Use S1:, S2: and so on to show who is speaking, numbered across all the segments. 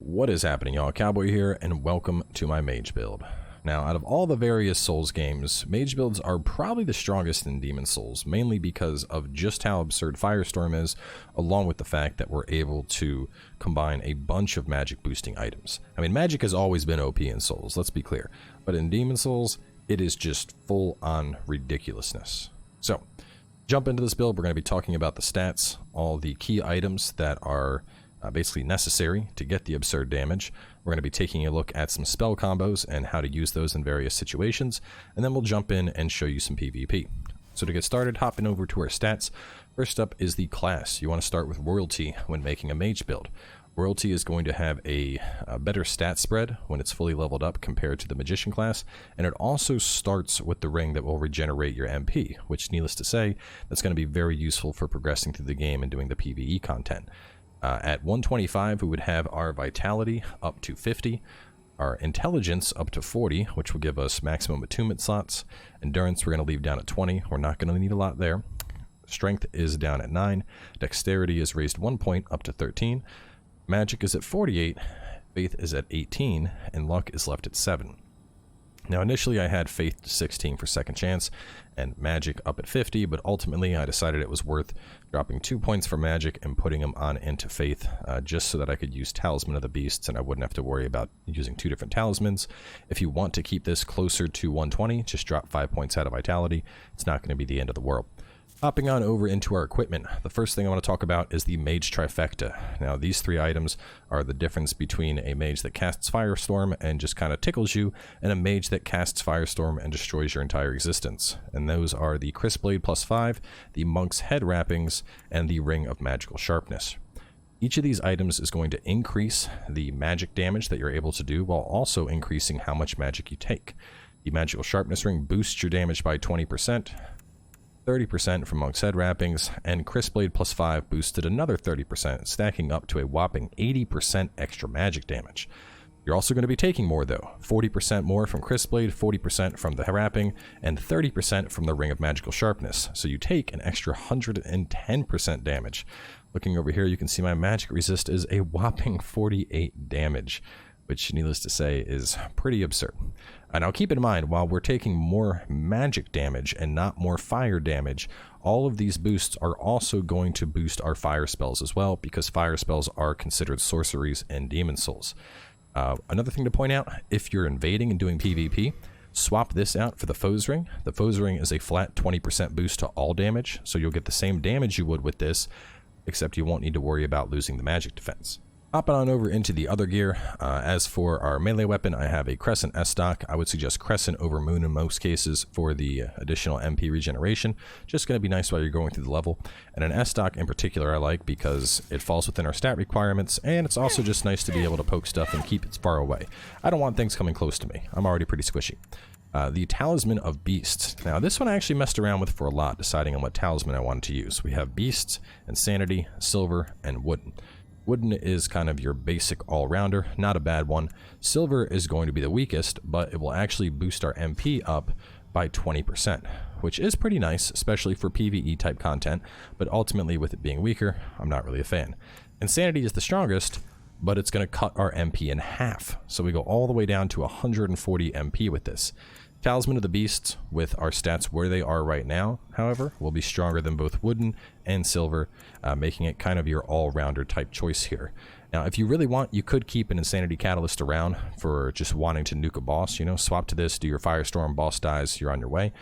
S1: What is happening, y'all? Cowboy here, and welcome to my mage build. Now, out of all the various Souls games, mage builds are probably the strongest in Demon Souls, mainly because of just how absurd Firestorm is, along with the fact that we're able to combine a bunch of magic boosting items. I mean, magic has always been OP in Souls, let's be clear, but in Demon Souls, it is just full-on ridiculousness. So, jump into this build. We're going to be talking about the stats, all the key items that are basically necessary to get the absurd damage. We're going to be taking a look at some spell combos and how to use those in various situations, and then we'll jump in and show you some PvP. So to get started, hopping over to our stats, first up is the class. You want to start with Royalty when making a mage build. Royalty is going to have a better stat spread when it's fully leveled up compared to the Magician class, and it also starts with the ring that will regenerate your MP, which, needless to say, that's going to be very useful for progressing through the game and doing the PvE content. At 125, we would have our Vitality up to 50, our Intelligence up to 40, which will give us maximum attunement slots. Endurance we're going to leave down at 20, we're not going to need a lot there. Strength is down at 9, Dexterity is raised 1 point up to 13, Magic is at 48, Faith is at 18, and Luck is left at 7. Now initially I had Faith to 16 for second chance and Magic up at 50, but ultimately I decided it was worth dropping 2 points for Magic and putting them on into Faith, just so that I could use Talisman of the Beasts and I wouldn't have to worry about using two different talismans. If you want to keep this closer to 120, just drop 5 points out of Vitality. It's not going to be the end of the world. Hopping on over into our equipment, the first thing I want to talk about is the Mage Trifecta. Now, these three items are the difference between a mage that casts Firestorm and just kind of tickles you, and a mage that casts Firestorm and destroys your entire existence. And those are the Crispblade plus 5, the Monk's Head Wrappings, and the Ring of Magical Sharpness. Each of these items is going to increase the magic damage that you're able to do, while also increasing how much magic you take. The Magical Sharpness Ring boosts your damage by 20%. 30% from Monk's Head Wrappings, and Crispblade plus 5 boosted another 30%, stacking up to a whopping 80% extra magic damage. You're also going to be taking more though, 40% more from Crispblade, 40% from the Wrapping, and 30% from the Ring of Magical Sharpness, so you take an extra 110% damage. Looking over here, you can see my magic resist is a whopping 48 damage, which, needless to say, is pretty absurd. And now keep in mind, while we're taking more magic damage and not more fire damage, all of these boosts are also going to boost our fire spells as well, because fire spells are considered sorceries in Demon Souls. Another thing to point out, if you're invading and doing PvP, swap this out for the Foes Ring. The Foes Ring is a flat 20% boost to all damage, so you'll get the same damage you would with this, except you won't need to worry about losing the magic defense. Hopping on over into the other gear, as for our melee weapon, I have a Crescent S-Stock. I would suggest Crescent over Moon in most cases for the additional MP regeneration. Just going to be nice while you're going through the level. And an S-Stock in particular I like because it falls within our stat requirements, and it's also just nice to be able to poke stuff and keep it far away. I don't want things coming close to me. I'm already pretty squishy. The Talisman of Beasts. Now this one I actually messed around with for a lot, deciding on what talisman I wanted to use. We have Beasts, Insanity, Silver, and Wooden. Wooden is kind of your basic all-rounder, not a bad one. Silver is going to be the weakest, but it will actually boost our MP up by 20%, which is pretty nice, especially for PvE type content, but ultimately with it being weaker, I'm not really a fan. Insanity is the strongest, but it's going to cut our MP in half, so we go all the way down to 140 MP with this. Talisman of the Beasts, with our stats where they are right now, however, will be stronger than both Wooden and Silver, making it kind of your all-rounder type choice here. Now, if you really want, you could keep an Insanity Catalyst around for just wanting to nuke a boss, you know, swap to this, do your Firestorm, boss dies, you're on your way.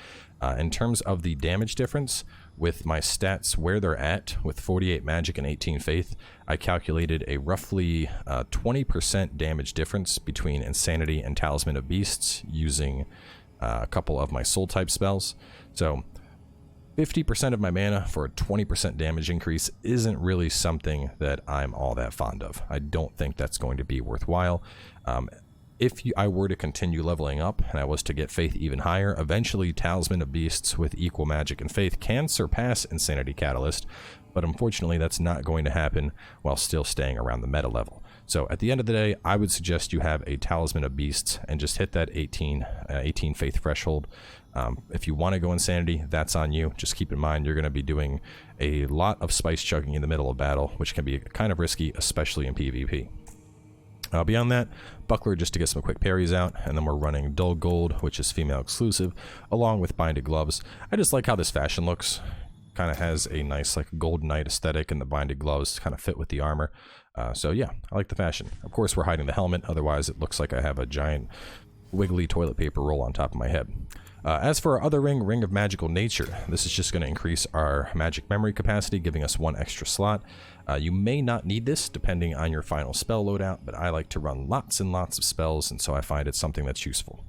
S1: In terms of the damage difference, with my stats where they're at, with 48 Magic and 18 Faith, I calculated a roughly 20% damage difference between Insanity and Talisman of Beasts using a couple of my soul type spells. So 50% of my mana for a 20% damage increase isn't really something that I'm all that fond of. I don't think that's going to be worthwhile. If I were to continue leveling up and I was to get Faith even higher, eventually Talisman of Beasts with equal magic and Faith can surpass Insanity Catalyst, but unfortunately that's not going to happen while still staying around the meta level. So at the end of the day, I would suggest you have a Talisman of Beasts and just hit that 18 Faith threshold. If you want to go Insanity, that's on you. Just keep in mind you're going to be doing a lot of spice chugging in the middle of battle, which can be kind of risky, especially in PvP. Beyond that, Buckler just to get some quick parries out, and then we're running Dull Gold, which is female exclusive, along with Binded Gloves. I just like how this fashion looks. Kind of has a nice like Gold Knight aesthetic, and the Binded Gloves kind of fit with the armor. So yeah, I like the fashion. Of course, we're hiding the helmet, otherwise it looks like I have a giant wiggly toilet paper roll on top of my head. As for our other ring, Ring of Magical Nature, this is just going to increase our magic memory capacity, giving us 1 extra slot. You may not need this depending on your final spell loadout, but I like to run lots and lots of spells, and so I find it something that's useful.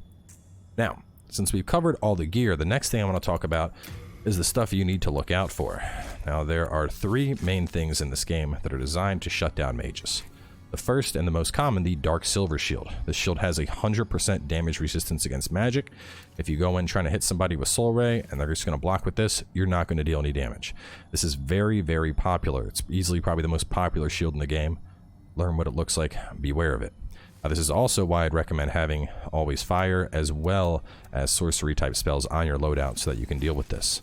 S1: Now, since we've covered all the gear, the next thing I want to talk about is the stuff you need to look out for. Now, there are 3 main things in this game that are designed to shut down mages. The first and the most common, the Dark Silver Shield. This shield has 100% damage resistance against magic. If you go in trying to hit somebody with Soul Ray and they're just going to block with this, you're not going to deal any damage. This is very, very popular. It's easily probably the most popular shield in the game. Learn what it looks like. Beware of it. This is also why I'd recommend having Always Fire as well as sorcery type spells on your loadout so that you can deal with this.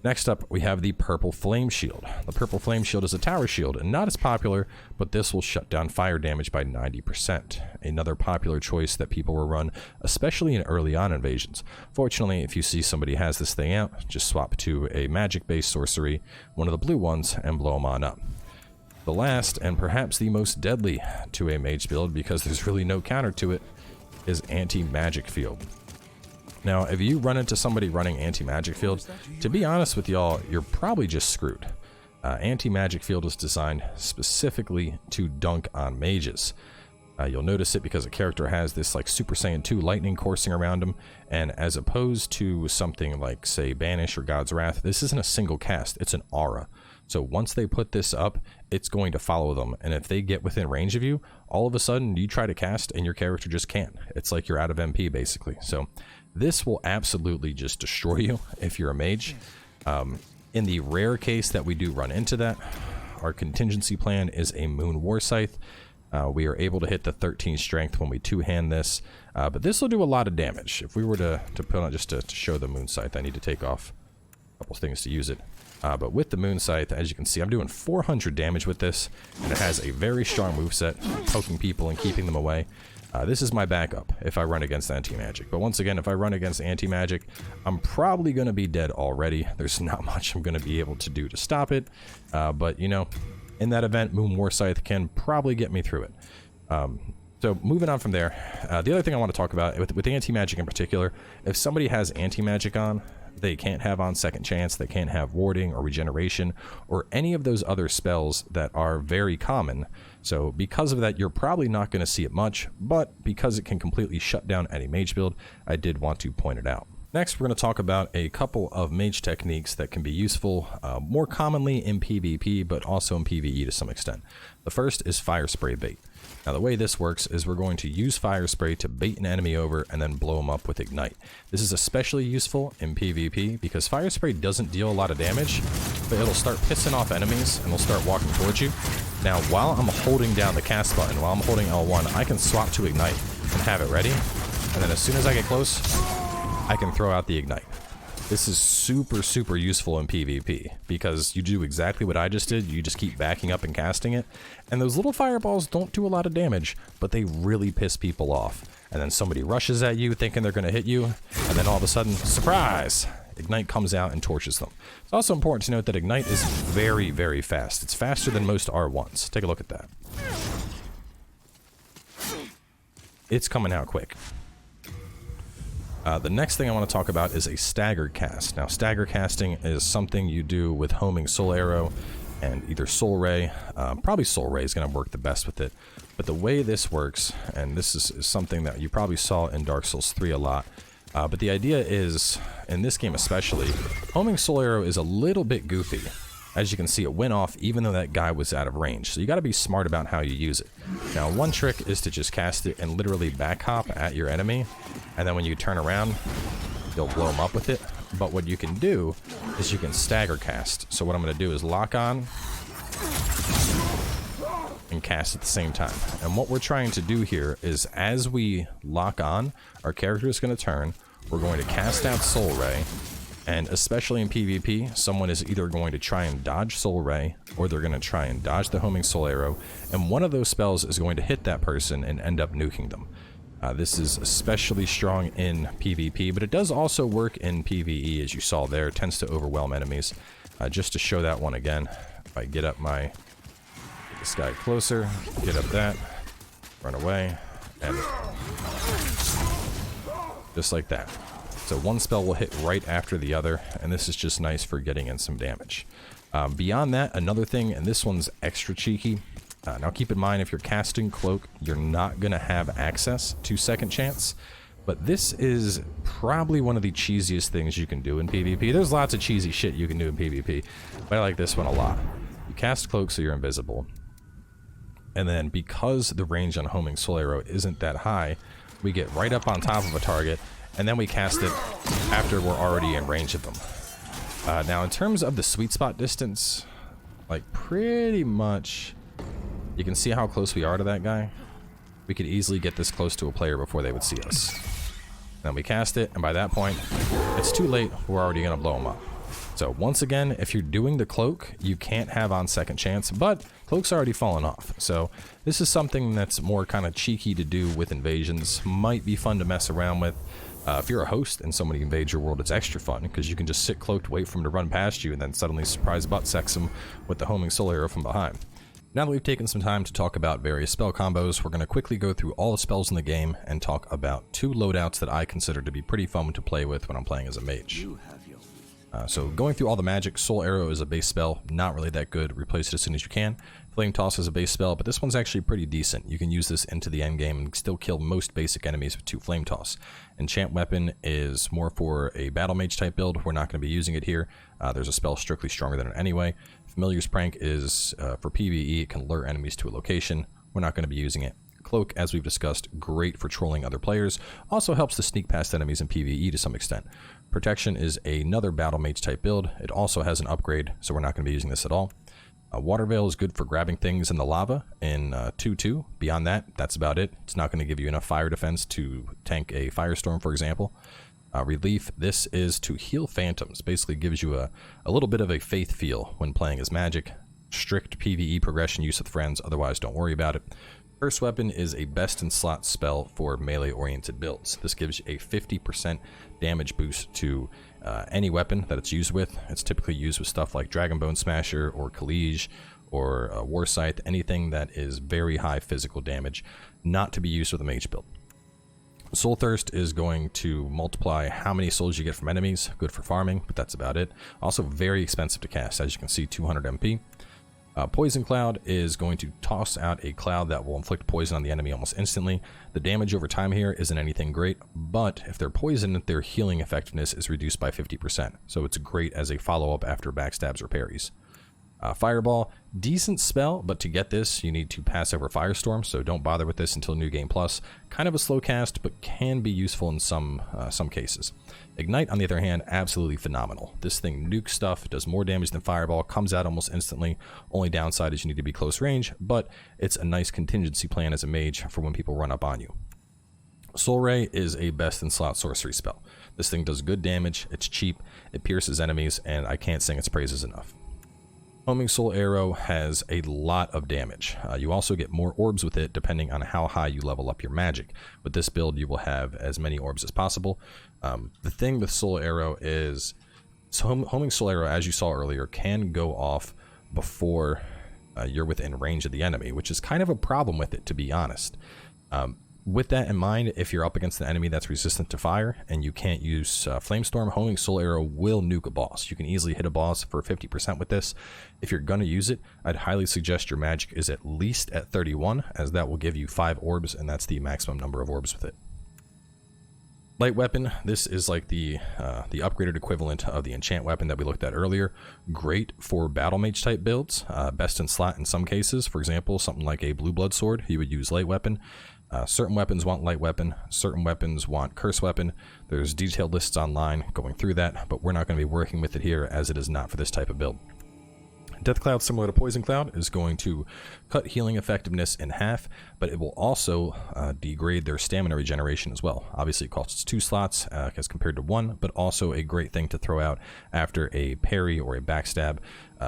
S1: Next up, we have the Purple Flame Shield. The Purple Flame Shield is a tower shield and not as popular, but this will shut down fire damage by 90%. Another popular choice that people will run, especially in early on invasions. Fortunately, if you see somebody has this thing out, just swap to a magic-based sorcery, one of the blue ones, and blow them on up. The last, and perhaps the most deadly to a mage build, because there's really no counter to it, is Anti-Magic Field. Now, if you run into somebody running Anti-Magic Field, to be honest with y'all, you're probably just screwed. Anti-Magic Field is designed specifically to dunk on mages. You'll notice it because a character has this like Super Saiyan 2 lightning coursing around him, and as opposed to something like, say, Banish or God's Wrath, this isn't a single cast, it's an aura. So once they put this up, it's going to follow them, and if they get within range of you, all of a sudden you try to cast and your character just can't. It's like you're out of MP basically. So this will absolutely just destroy you if you're a mage. In the rare case that we do run into that, our contingency plan is a Moon War Scythe. We are able to hit the 13 strength when we two-hand this, but this will do a lot of damage. If we were to put on just to show the Moon Scythe, I need to take off a couple things to use it. But with the Moon Scythe, as you can see, I'm doing 400 damage with this, and it has a very strong moveset, poking people and keeping them away. This is my backup if I run against anti-magic. But once again, if I run against anti-magic, I'm probably going to be dead already. There's not much I'm going to be able to do to stop it. But, you know, in that event, Moon War Scythe can probably get me through it. So moving on from there, the other thing I want to talk about, with anti-magic in particular, if somebody has anti-magic on, they can't have on Second Chance, they can't have warding or regeneration, or any of those other spells that are very common. So because of that, you're probably not going to see it much, but because it can completely shut down any mage build, I did want to point it out. Next, we're going to talk about a couple of mage techniques that can be useful, more commonly in PvP, but also in PvE to some extent. The first is Fire Spray Bait. Now the way this works is we're going to use Fire Spray to bait an enemy over and then blow them up with Ignite. This is especially useful in PvP because Fire Spray doesn't deal a lot of damage, but it'll start pissing off enemies and they'll start walking towards you. Now while I'm holding down the cast button, while I'm holding L1, I can swap to Ignite and have it ready, and then as soon as I get close, I can throw out the Ignite. This is super, super useful in PvP because you do exactly what I just did. You just keep backing up and casting it. And those little fireballs don't do a lot of damage, but they really piss people off. And then somebody rushes at you thinking they're going to hit you. And then all of a sudden, surprise! Ignite comes out and torches them. It's also important to note that Ignite is very, very fast. It's faster than most R1s. Take a look at that. It's coming out quick. The next thing I want to talk about is a staggered cast. Now, stagger casting is something you do with homing Soul Arrow and either Soul Ray. Probably Soul Ray is going to work the best with it. But the way this works, and this is something that you probably saw in Dark Souls 3 a lot, but the idea is, in this game especially, homing Soul Arrow is a little bit goofy. As you can see, it went off even though that guy was out of range. So you got to be smart about how you use it. Now, one trick is to just cast it and literally back hop at your enemy. And then when you turn around, you'll blow them up with it. But what you can do is you can stagger cast. So what I'm going to do is lock on and cast at the same time. And what we're trying to do here is as we lock on, our character is going to turn. We're going to cast out Soul Ray. And especially in PvP, someone is either going to try and dodge Soul Ray, or they're going to try and dodge the homing Soul Arrow, and one of those spells is going to hit that person and end up nuking them. This is especially strong in PvP, but it does also work in PvE, as you saw there. It tends to overwhelm enemies. Just to show that one again, if I get this guy closer, get up that, run away, and just like that. So one spell will hit right after the other, and this is just nice for getting in some damage. Beyond that, another thing, and this one's extra cheeky. Now keep in mind, if you're casting Cloak, you're not going to have access to Second Chance. But this is probably one of the cheesiest things you can do in PvP. There's lots of cheesy shit you can do in PvP, but I like this one a lot. You cast Cloak so you're invisible. And then because the range on Homing Soul Arrow isn't that high, we get right up on top of a target, and then we cast it after we're already in range of them. Now in terms of the sweet spot distance, like pretty much, you can see how close we are to that guy. We could easily get this close to a player before they would see us. Then we cast it, and by that point, it's too late, we're already gonna blow them up. So once again, if you're doing the Cloak, you can't have on Second Chance, but Cloak's already fallen off. So this is something that's more kind of cheeky to do with invasions. Might be fun to mess around with. If you're a host and somebody invades your world, it's extra fun because you can just sit cloaked, wait for them to run past you, and then suddenly surprise butt sex them with the homing Soul Arrow from behind. Now that we've taken some time to talk about various spell combos, we're going to quickly go through all the spells in the game and talk about two loadouts that I consider to be pretty fun to play with when I'm playing as a mage. So going through all the magic, Soul Arrow is a base spell, not really that good, replace it as soon as you can. Flame Toss is a base spell, but this one's actually pretty decent. You can use this into the end game and still kill most basic enemies with 2 Flame Toss. Enchant Weapon is more for a Battle Mage type build. We're not going to be using it here. There's a spell strictly stronger than it anyway. Familiar's Prank is for PvE. It can lure enemies to a location. We're not going to be using it. Cloak, as we've discussed, great for trolling other players. Also helps to sneak past enemies in PvE to some extent. Protection is another Battle Mage type build. It also has an upgrade, so we're not going to be using this at all. Water Veil is good for grabbing things in the lava in 2-2. Beyond that, that's about it. It's not going to give you enough fire defense to tank a firestorm, for example. Relief, this is to heal phantoms. Basically gives you a little bit of a faith feel when playing as magic. Strict PvE progression use with friends, otherwise don't worry about it. Curse Weapon is a best in slot spell for melee oriented builds. This gives you a 50% damage boost to any weapon that it's used with. It's typically used with stuff like Dragonbone Smasher or Khalij or War Scythe, anything that is very high physical damage, not to be used with a mage build. Soul Thirst is going to multiply how many souls you get from enemies, good for farming, but that's about it. Also very expensive to cast, as you can see, 200 MP. Poison Cloud is going to toss out a cloud that will inflict poison on the enemy almost instantly. The damage over time here isn't anything great, but if they're poisoned, their healing effectiveness is reduced by 50%, so it's great as a follow-up after backstabs or parries. Fireball, decent spell, but to get this, you need to pass over Firestorm, so don't bother with this until New Game Plus. Kind of a slow cast, but can be useful in some cases. Ignite, on the other hand, absolutely phenomenal. This thing nukes stuff, does more damage than Fireball, comes out almost instantly. Only downside is you need to be close range, but it's a nice contingency plan as a mage for when people run up on you. Soul Ray is a best-in-slot sorcery spell. This thing does good damage, it's cheap, it pierces enemies, and I can't sing its praises enough. Homing Soul Arrow has a lot of damage. You also get more orbs with it depending on how high you level up your magic. With this build, you will have as many orbs as possible. The thing with Soul Arrow is, Homing Soul Arrow, as you saw earlier, can go off before you're within range of the enemy, which is kind of a problem with it, to be honest. With that in mind, if you're up against an enemy that's resistant to fire and you can't use Flamestorm, Homing Soul Arrow will nuke a boss. You can easily hit a boss for 50% with this. If you're going to use it, I'd highly suggest your magic is at least at 31, as that will give you 5 orbs, and that's the maximum number of orbs with it. Light Weapon, this is like the upgraded equivalent of the Enchant Weapon that we looked at earlier. Great for Battle Mage type builds, best in slot in some cases. For example, something like a Blue Blood Sword, you would use Light Weapon. Certain weapons want Light Weapon, certain weapons want Curse Weapon. There's detailed lists online going through that, but we're not going to be working with it here as it is not for this type of build. Death Cloud, similar to Poison Cloud, is going to cut healing effectiveness in half, but it will also degrade their stamina regeneration as well. Obviously, it costs 2 slots as compared to 1, but also a great thing to throw out after a parry or a backstab.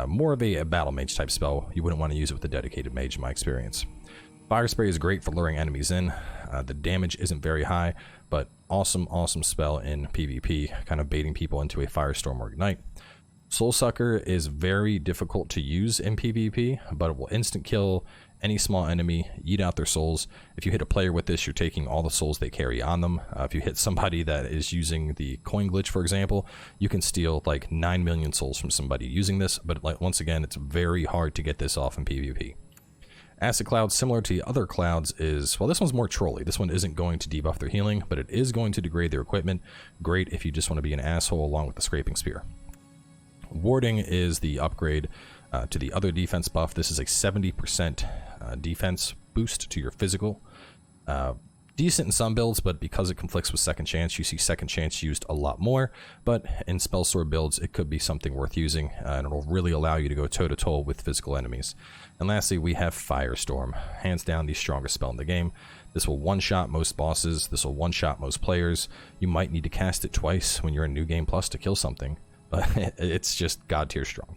S1: More of a battle mage type spell. You wouldn't want to use it with a dedicated mage in my experience. Fire Spray is great for luring enemies in. The damage isn't very high, but awesome spell in PvP, kind of baiting people into a Firestorm or Ignite. Soul Sucker is very difficult to use in PvP, but it will instant kill any small enemy, eat out their souls. If you hit a player with this, you're taking all the souls they carry on them. If you hit somebody that is using the coin glitch, for example, you can steal like 9 million souls from somebody using this, but like, once again, it's very hard to get this off in PvP. Acid Cloud, similar to the other clouds, is, well, this one's more trolly. This one isn't going to debuff their healing, but it is going to degrade their equipment. Great if you just want to be an asshole along with the Scraping Spear. Warding is the upgrade to the other defense buff. This is a 70% defense boost to your physical. Decent in some builds, but because it conflicts with Second Chance, you see Second Chance used a lot more. But in Spell Sword builds, it could be something worth using, and it'll really allow you to go toe-to-toe with physical enemies. And lastly, we have Firestorm. Hands down the strongest spell in the game. This will one-shot most bosses. This will one-shot most players. You might need to cast it twice when you're in New Game Plus to kill something, but it's just god tier strong.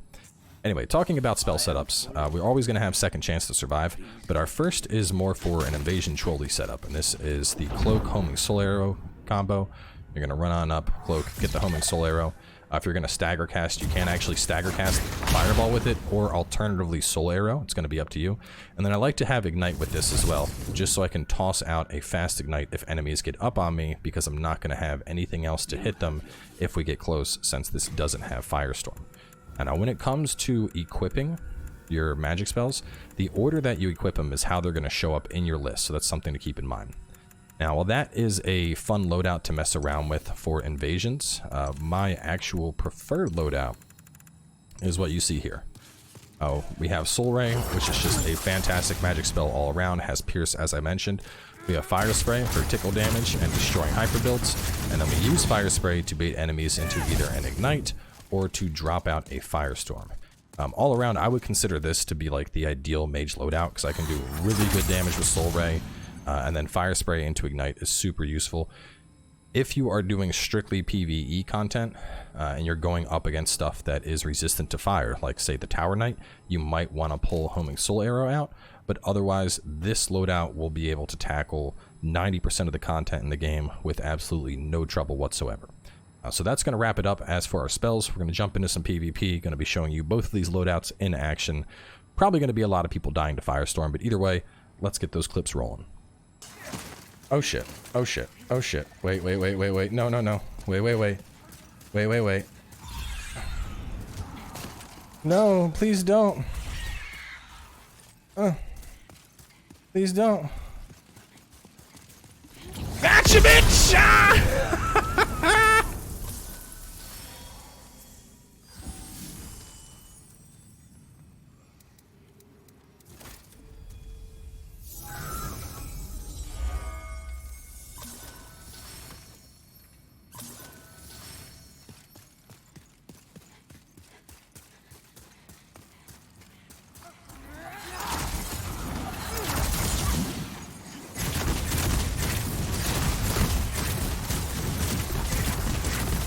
S1: Anyway, talking about spell setups, we're always going to have Second Chance to survive, but our first is more for an Invasion Trolley setup, and this is the Cloak Homing Soul Arrow combo. You're going to run on up, Cloak, get the Homing Soul Arrow. If you're going to stagger cast, you can actually stagger cast Fireball with it, or alternatively Soul Arrow. It's going to be up to you. And then I like to have Ignite with this as well, just so I can toss out a fast Ignite if enemies get up on me, because I'm not going to have anything else to hit them if we get close, since this doesn't have Firestorm. And now when it comes to equipping your magic spells, the order that you equip them is how they're going to show up in your list, so that's something to keep in mind. Now, while that is a fun loadout to mess around with for invasions, my actual preferred loadout is what you see here. We have Soul Ray, which is just a fantastic magic spell all around, has Pierce as I mentioned. We have Fire Spray for tickle damage and destroying hyper builds, and then we use Fire Spray to bait enemies into either an Ignite or to drop out a Firestorm. All around, I would consider this to be like the ideal mage loadout, because I can do really good damage with Soul Ray, and then Fire Spray into Ignite is super useful. If you are doing strictly PvE content, and you're going up against stuff that is resistant to fire, like say the Tower Knight, you might want to pull Homing Soul Arrow out, but otherwise this loadout will be able to tackle 90% of the content in the game with absolutely no trouble whatsoever. So that's going to wrap it up. As for our spells, we're going to jump into some PvP, going to be showing you both of these loadouts in action. Probably going to be a lot of people dying to Firestorm, but either way, let's get those clips rolling. Oh shit, oh shit, oh shit. Wait, no. Wait. No, please don't. Please don't. Gotcha, bitch!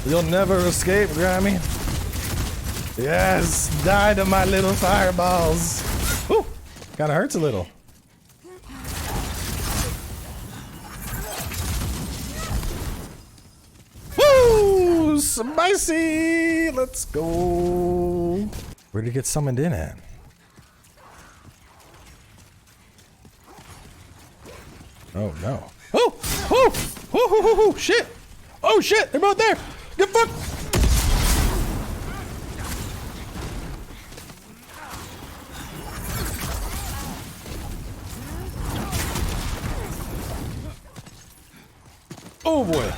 S1: You'll never escape, Grammy. Yes, die to my little fireballs. Whew, kinda hurts a little. Woo, spicy. Let's go. Where did it get summoned in at? Oh no. Oh, shit. Oh shit, they're both there. Get fucked! Oh boy!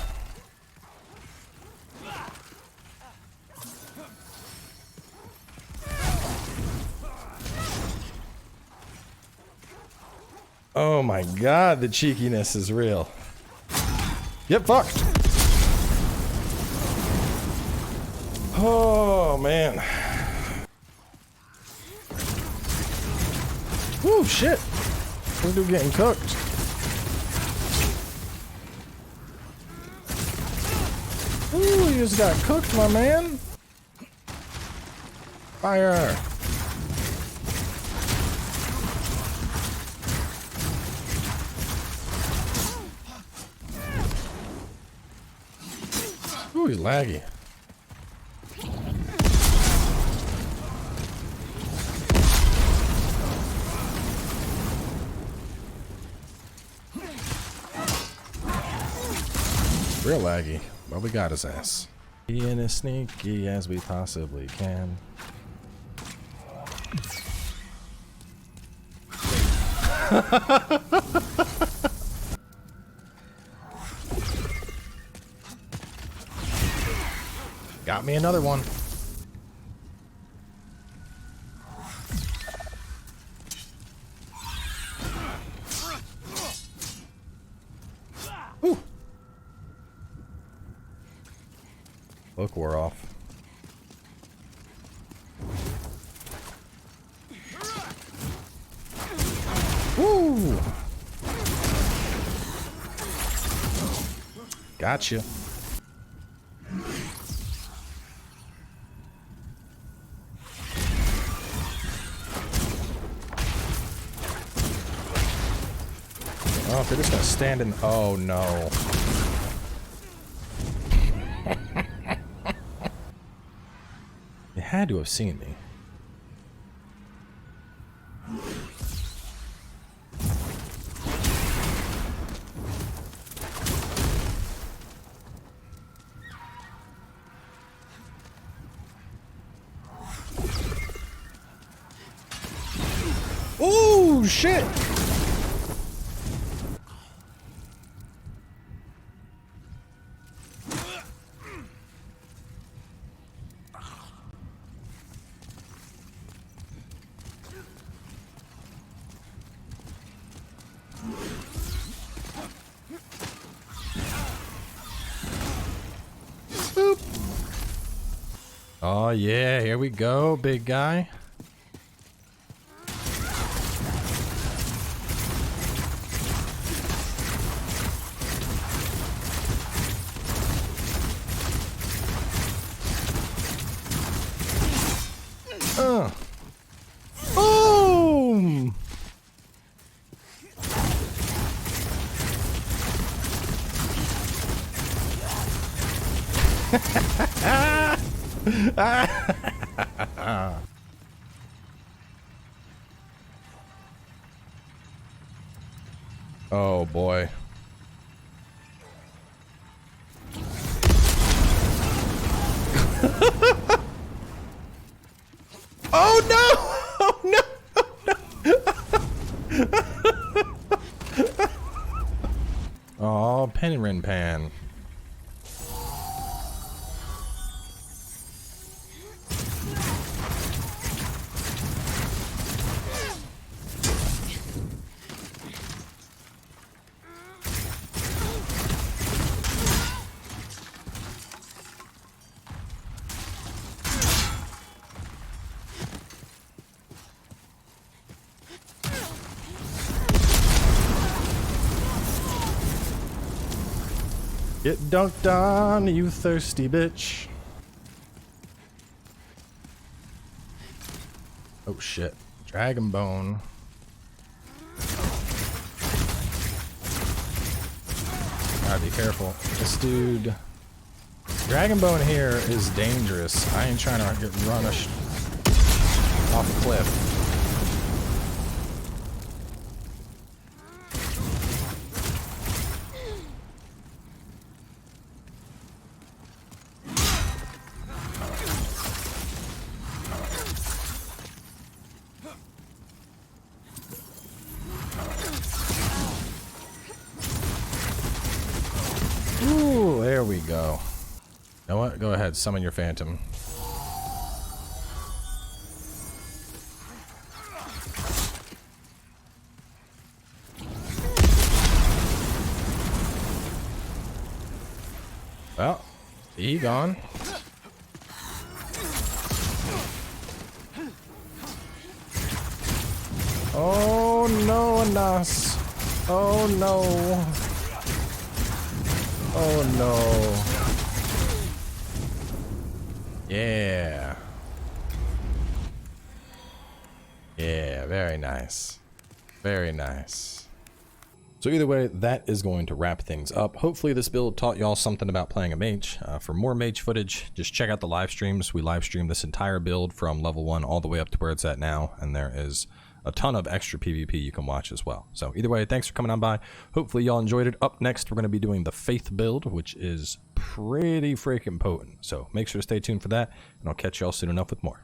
S1: Oh my god, the cheekiness is real. Get fucked! Oh man. Ooh, shit. This dude getting cooked. Ooh, you just got cooked, my man. Fire. Ooh, he's laggy. Real laggy, but we got his ass. Being as sneaky as we possibly can. Got me another one. Ooh. Look, we're off. Woo! Gotcha. Oh, they're just gonna stand in. Oh no. They had to have seen me. Oh shit! Boop. Oh yeah, here we go, big guy. Boom! Oh boy. Oh no! Oh no! Oh, Penrin Pan. Get dunked on, you thirsty bitch. Oh shit. Dragon Bone. Gotta be careful. This dude. Dragon Bone here is dangerous. I ain't trying to get run off a cliff. Ooh, there we go. You know what? Go ahead, summon your phantom. Well, he gone. Oh no, Anas. Oh no. Oh no. Yeah. Yeah, very nice. Very nice. So either way, that is going to wrap things up. Hopefully this build taught y'all something about playing a mage. For more mage footage, just check out the live streams. We live stream this entire build from level 1 all the way up to where it's at now, and there is a ton of extra PvP you can watch as well. So either way, thanks for coming on by. Hopefully y'all enjoyed it. Up next, we're going to be doing the Faith build, which is pretty freaking potent. So make sure to stay tuned for that, and I'll catch y'all soon enough with more.